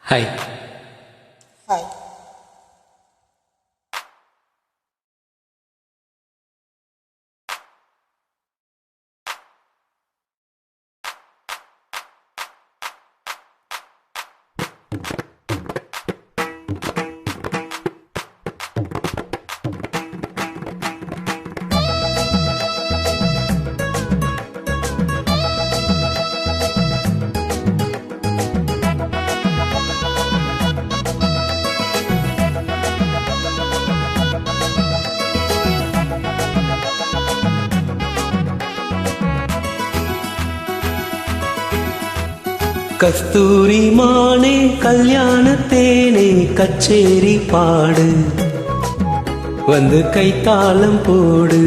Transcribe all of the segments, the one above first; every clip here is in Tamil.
ஹாய். ஹாய். கஸ்தூரி மானே கல்யாணத்தேனே கச்சேரி பாடு, வந்து கைத்தாளம் போடு.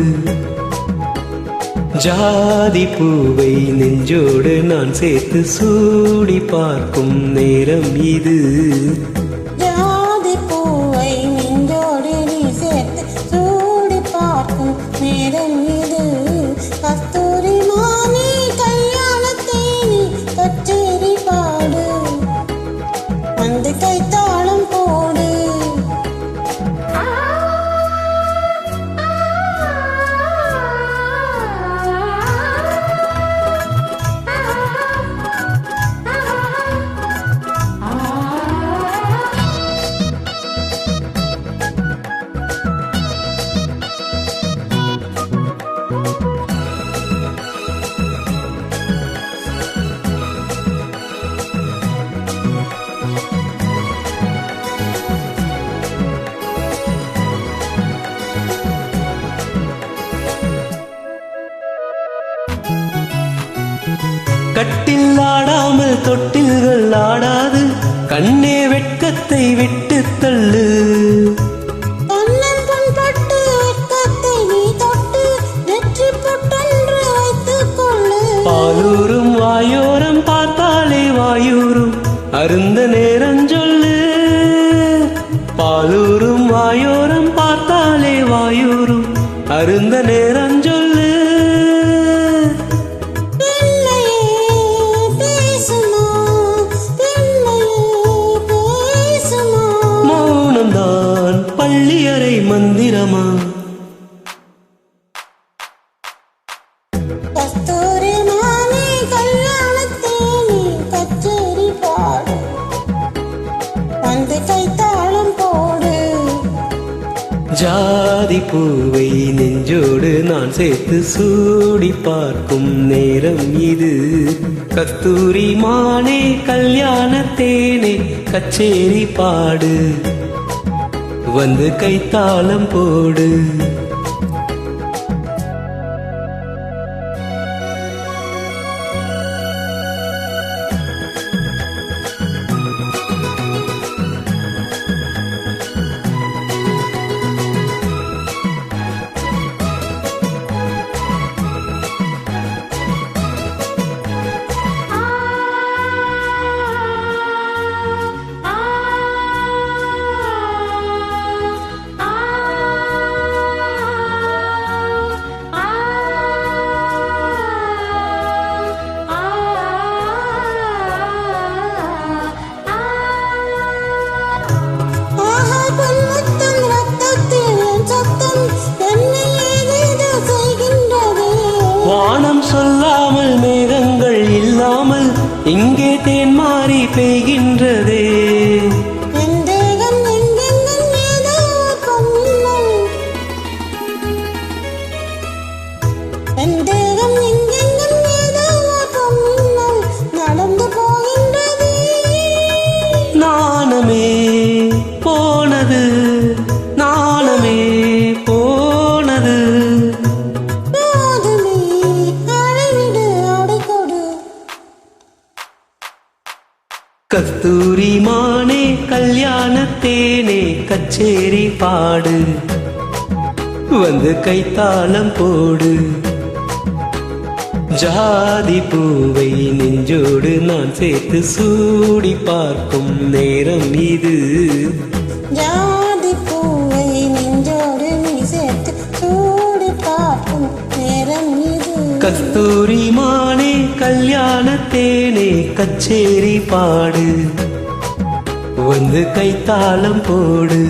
ஜாதி பூவை நெஞ்சோடு நான் சேர்த்து சூடி பார்க்கும் நேரம் இது. ஜாதி பூவை நெஞ்சோடு நீ சேர்த்து சூடி பார்க்கும் நேரம் இது. கஸ்தூரி மானே கல்யாணத்தேனே கச்சேரி பாடு, வந்து கைத்தாளம் போடு. கட்டில் ஆடாமல் தொட்டில்கள் ஆடாது, கண்ணே வெட்கத்தை விட்டு தள்ளு. பாலூரும் வாயோரம் பார்த்தாலே வாயூரும் அருந்த நேரம் சொல்லு. பாலூரும் வாயோரம் பார்த்தாலே வாயூரும் அருந்த நேரம் சொல்லு. மௌனம்தான் பள்ளியறை மந்திரமா? கஸ்தூரி மானே கல்யாணத்தேனே கச்சேரி பாடு, வந்து கைத்தாளம் போடு. ஜாதி பூவை நெஞ்சோடு நான் சேர்த்து சூடி பார்க்கும் நேரம் இது. கஸ்தூரி மானே கல்யாணத்தேனே கச்சேரி பாடு, வந்து கைத்தாளம் போடு. வானம் சொல்லாமல் மேகங்கள் இல்லாமல் இங்கே தேன் மாறி பெய்கின்றதே. நாணமே போனது, நாணமே போனது. கஸ்தூரி மானே கல்யாணத்தேனே கச்சேரி பாடு, வந்து கைத்தாளம் போடு. ஜாதி பூவை நெஞ்சோடு நான் சேர்த்து சூடி பார்க்கும் நேரம் இது. ஜாதி பூவை நெஞ்சோடு நீ சேர்த்து சூடி பார்க்கும் நேரம் இது. கஸ்தூரி மானே கல்யாணத்தேனே கச்சேரி பாடு, வந்து கைத்தாளம் போடு